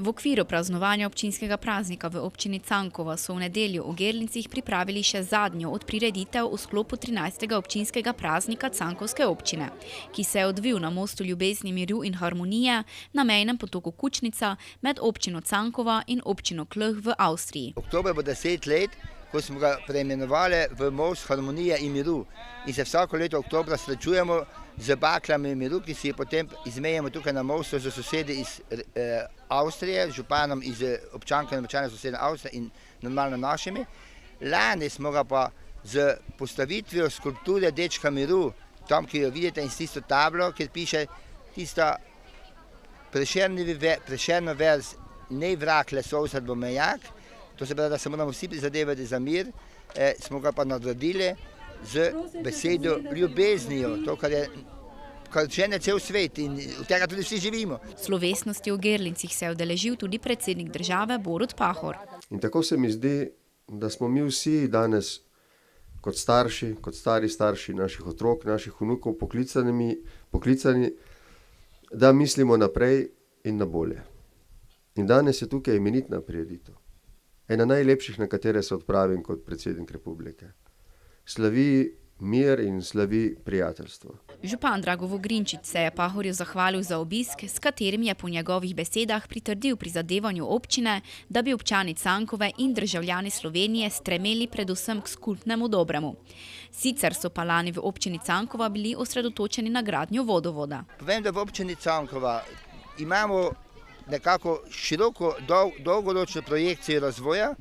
V okviru praznovanja občinskega praznika v občini Cankova so v nedeljo v Gerlincih pripravili še zadnjo od prireditev v sklopu 13. občinskega praznika Cankovske občine, ki se je odvil na mostu ljubezni, miru in harmonije na mejnem potoku Kučnica med občino Cankova in občino Klh v Avstriji. Oktober bo 10 let, ko smo ga preimenovali v most harmonije in miru. In se vsako leto oktobra srečujemo z baklami miru, ki si jo potem izmejemo tukaj na mostu z sosedi iz Avstrije, z županom iz občankami in občani sosednje Avstrije in normalno našimi. Lani smo ga pa z postavitvijo skulpture Dečka miru, tam, ki jo vidite, in s tisto tablo, kjer piše tista Prešernov verz "Ne vrag le sosed bo mejak", to se pravi, da se moramo vsi prizadevati za mir, smo ga pa nadgradili z besedo ljubeznijo, to, kar žene cel svet in od tega tudi vsi živimo. Slovesnosti v Gerlincih se je udeležil tudi predsednik države Borut Pahor. In tako se mi zdi, da smo mi vsi danes kot starši, kot stari starši naših otrok, naših vnukov poklicani, da mislimo naprej in na bolje. In danes je tukaj imenitna prireditev. Ena najlepših, na katere se odpravim kot predsednik republike. Slavi mir in slavi prijateljstvo. Župan Drago Vogrinčič se je Pahorju zahvalil za obisk, s katerim je po njegovih besedah pritrdil prizadevanju občine, da bi občani Cankove in državljani Slovenije stremeli predvsem k skupnemu dobremu. Sicer so pa lani v občini Cankova bili osredotočeni na gradnjo vodovoda. Povem, da v občini Cankova imamo nekako široko, dolgoročno projekcijo razvoja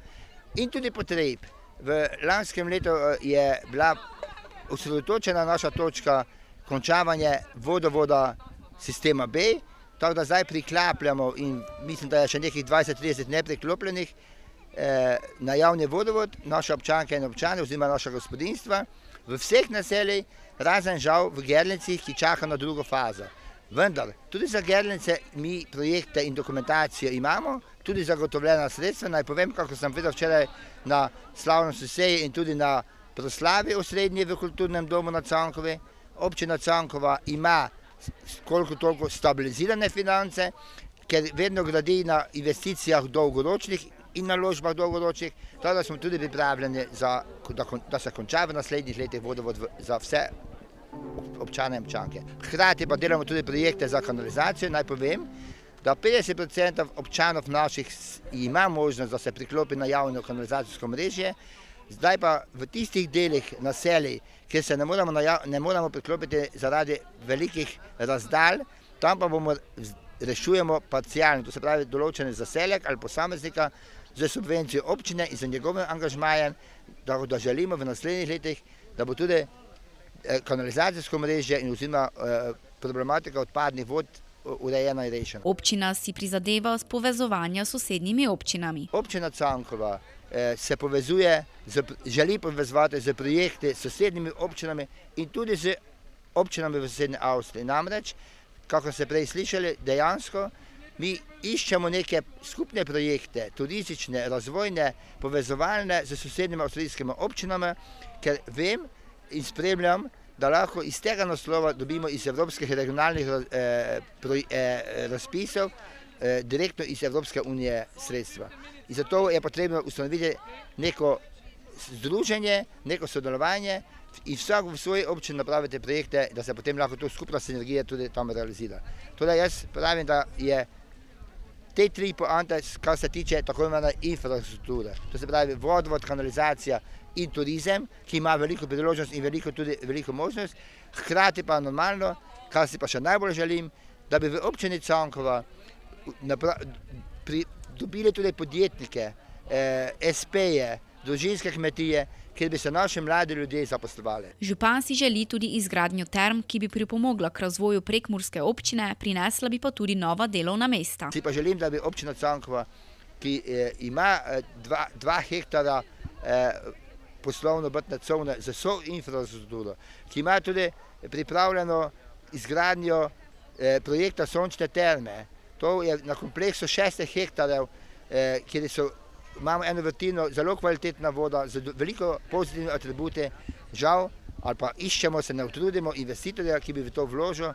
in tudi potreb. V lanskem letu je bila osredotočena naša točka končavanje vodovoda sistema B, tako da zdaj priklapljamo in mislim, da je še nekih 20-30 nepriklopljenih na javni vodovod, naše občanke in občane oziroma naša gospodinjstva v vseh naseljih, razen žal v Gerlincih, ki čaka na drugo fazo. Vendar, tudi za Gerlince mi projekte in dokumentacijo imamo, tudi zagotovljena sredstva. Naj povem, kako sem videl včeraj na slavnosti seji in tudi na proslavi osrednji v kulturnem domu na Cankovi. Občina Cankova ima koliko toliko stabilizirane finance, ker vedno gradi na investicijah dolgoročnih in naložbah dolgoročnih, tako da smo tudi pripravljeni, da se konča v naslednjih letih vodovod za vse občane in občanke. Hkrati pa delamo tudi projekte za kanalizacijo. Naj povem, da 50% občanov naših ima možnost, da se priklopi na javno kanalizacijsko mrežje. Zdaj pa v tistih delih naselij, kjer se ne moramo priklopiti zaradi velikih razdalj, tam pa rešujemo parcialno, to se pravi določene zaselek ali posameznika z subvencijo občine in z njegovim angažmajem, da želimo v naslednjih letih, da bo tudi kanalizacijsko mrežje in oziroma problematika odpadnih vod urejena in rešena. Občina si prizadeva s povezovanja s sosednjimi občinami. Občina Cankova se želi povezovati z projekti s sosednjimi občinami in tudi z občinami v sosednji Avstriji. Namreč, kako ste prej slišali, dejansko mi iščemo neke skupne projekte, turistične, razvojne, povezovalne z sosednjimi avstrijskimi občinami, ker vem in spremljam, da lahko iz tega naslova dobimo iz evropskih regionalnih razpisov direktno iz Evropske unije sredstva. In zato je potrebno ustanoviti neko združenje, neko sodelovanje in vsak v svoji občini napraviti projekte, da se potem lahko to skupna sinergija tudi tam realizira. Torej jaz pravim, da je te tri poante, kar se tiče tako imenovane infrastrukture. To se pravi vodovod, kanalizacija in turizem, ki ima veliko priložnost in veliko možnost. Hkrati pa normalno, kar si pa še najbolj želim, da bi v občini Cankova dobili tudi podjetnike, SP-je, družinske kmetije, kjer bi se naši mladi ljudje zaposlovali. Župan si želi tudi izgradnjo term, ki bi pripomogla k razvoju prekmurske občine, prinesla bi pa tudi nova delovna mesta. Si pa želim, da bi občina Cankova, ki ima 2 hektara poslovno obrtne cone za vso infrastrukturo, ki ima tudi pripravljeno izgradnjo projekta sončne terme. To je na kompleksu 6 hektarjev, kjer imamo eno vrtino, zelo kvalitetna voda, z veliko pozitivnih atributi. Žal, ali pa iščemo, se ne utrudimo investitorja, ki bi v to vložil.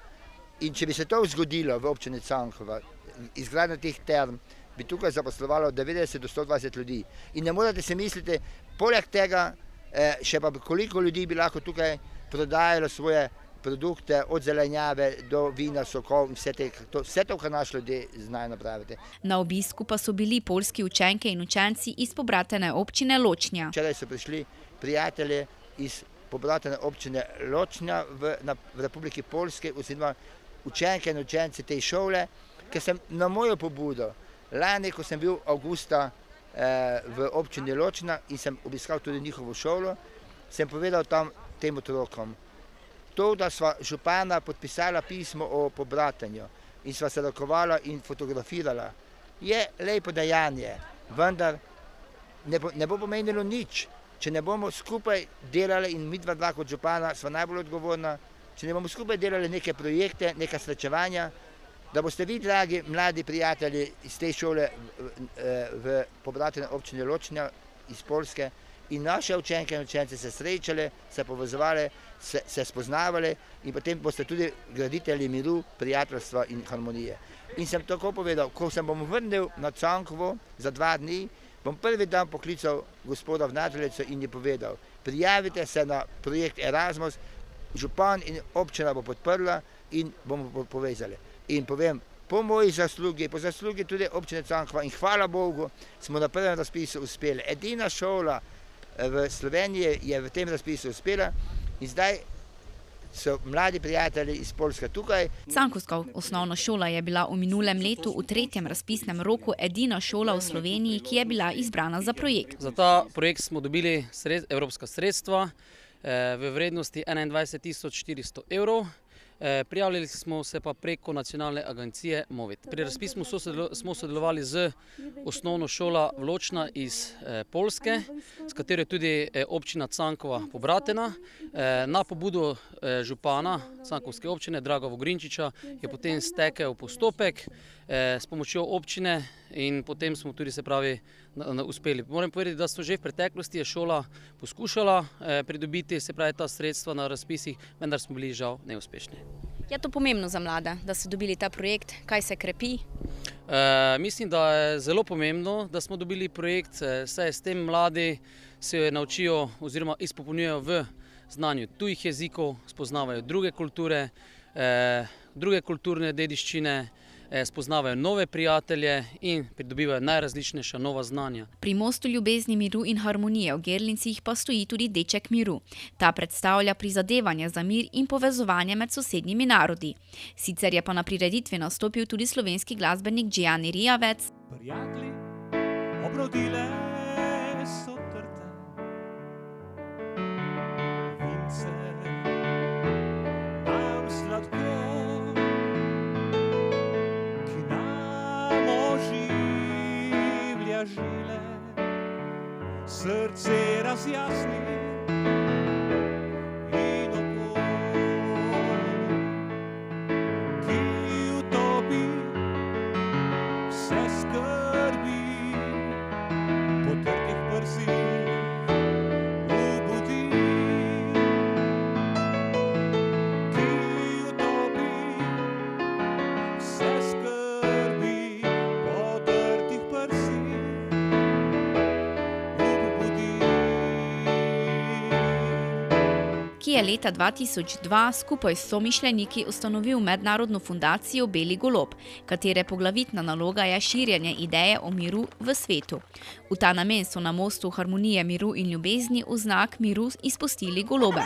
In če bi se to zgodilo v občini Cankova, izgradnja teh term, bi tukaj zaposlovalo 90 do 120 ljudi. In ne morete si misliti, poleg tega, še pa koliko ljudi bi lahko tukaj prodajalo svoje produkte, od zelenjave do vina, sokov in vse to, kar naši ljudje znajo napraviti. Na obisku pa so bili poljski učenke in učenci iz pobratene občine Ločnja. Včeraj so prišli prijatelji iz pobratene občine Ločnja v Republiki Poljske, oziroma učenke in učenci te šole, ker sem na mojo pobudo lani, ko sem bil avgusta v občini Ločna in sem obiskal tudi njihovo šolo, sem povedal tam tem otrokom, to, da sva župana podpisala pismo o pobratanju in sva se rokovala in fotografirala, je lepo dejanje, vendar ne bo pomenilo nič, če ne bomo skupaj delali in mi dva kot župana sva najbolj odgovorna, če ne bomo skupaj delali neke projekte, neka srečevanja, da boste vi, dragi mladi prijatelji iz te šole v pobratene občine Ločnja iz Poljske, in naše učenke in učence se srečali, se povezovali, se spoznavali in potem boste tudi graditelji miru, prijateljstva in harmonije. In sem tako povedal, ko se bom vrnil na Cankovo za 2 dni, bom prvi dan poklical gospoda Vnateljico in ji povedal, prijavite se na projekt Erasmus, župan in občina bo podprla in bomo povezali. In povem, po moji zaslugi, po zaslugi tudi občine Cankova in hvala Bogu, smo na prvem razpisu uspeli. Edina šola v Sloveniji je v tem razpisu uspela in zdaj so mladi prijatelji iz Poljske tukaj. Cankovska osnovna šola je bila v minulem letu v 3. razpisnem roku edina šola v Sloveniji, ki je bila izbrana za projekt. Za ta projekt smo dobili evropska sredstva v vrednosti 21 400 evrov. Prijavili smo se pa preko nacionalne agencije Movit. Pri razpisu smo sodelovali z osnovno šolo Ločna iz Poljske, s katero je tudi občina Cankova pobratena. Na pobudo župana Cankovske občine Draga Vogrinčiča je potem stekel postopek s pomočjo občine in potem smo tudi uspeli. Moram povedati, da smo že v preteklosti šola poskušala pridobiti ta sredstva na razpisih, vendar smo bili žal neuspešni. Je to pomembno za mlade, da so dobili ta projekt? Kaj se krepi? Mislim, da je zelo pomembno, da smo dobili projekt, saj s tem mladi se naučijo oziroma izpopolnjujejo v znanju tujih jezikov, spoznavajo druge kulture, druge kulturne dediščine, spoznavajo nove prijatelje in pridobivajo najrazličnejša nova znanja. Pri mostu ljubezni, miru in harmonije v Gerlincih pa stoji tudi Deček miru. Ta predstavlja prizadevanje za mir in povezovanje med sosednjimi narodi. Sicer je pa na prireditvi nastopil tudi slovenski glasbenik Džijani Rijavec. Prijatelji, obrodile so trte, vince nam sladko, žile, srce razjasni in oko, ki utopi vse skrbi, po trdih prsih obudi, ki utopi vse skrbi, po trdih prsih. Ki je leta 2002 skupaj s somišljeniki ustanovil mednarodno fundacijo Beli golob, katere poglavitna naloga je širjenje ideje o miru v svetu. V ta namen so na mostu harmonije, miru in ljubezni v znak miru izpustili golobe.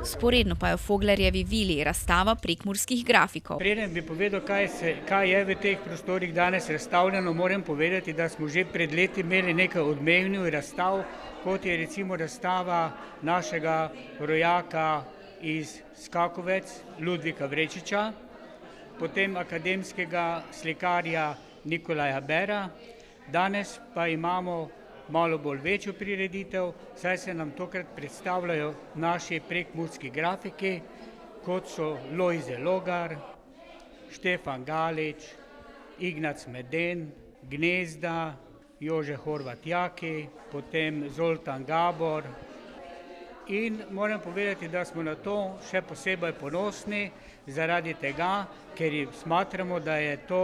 Sporedno pa je v Foglerjevi vili razstava prekmurskih grafikov. Preden bi povedal, kaj je v teh prostorih danes razstavljeno, moram povedati, da smo že pred leti imeli nekaj odmevnih razstav, kot je recimo razstava našega rojaka iz Skakovec, Ludvika Vrečiča, potem akademskega slikarja Nikolaja Bera. Danes pa imamo malo bolj večjo prireditev, saj se nam tokrat predstavljajo naši prekmurski grafiki, kot so Lojze Logar, Štefan Galič, Ignac Meden, Gnezda, Jože Horvat Jaki, potem Zoltan Gabor. In moram povedati, da smo na to še posebej ponosni zaradi tega, ker smatramo, da je to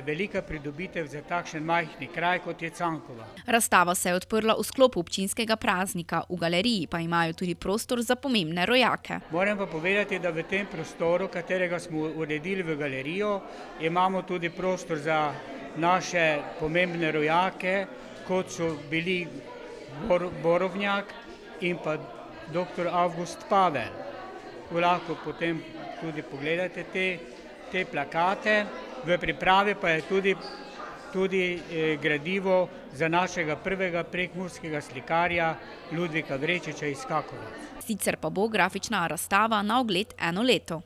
velika pridobitev za takšen majhni kraj, kot je Cankova. Razstava se je odprla v sklopu občinskega praznika, v galeriji pa imajo tudi prostor za pomembne rojake. Moram pa povedati, da v tem prostoru, katerega smo uredili v galerijo, imamo tudi prostor za naše pomembne rojake, kot so bili Borovnjak in pa dr. Avgust Pavel. Lahko potem tudi pogledate te plakate. V pripravi pa je tudi gradivo za našega prvega prekmurskega slikarja Ludvika Vrečiča iz Kakovic. Sicer pa bo grafična razstava na ogled eno leto.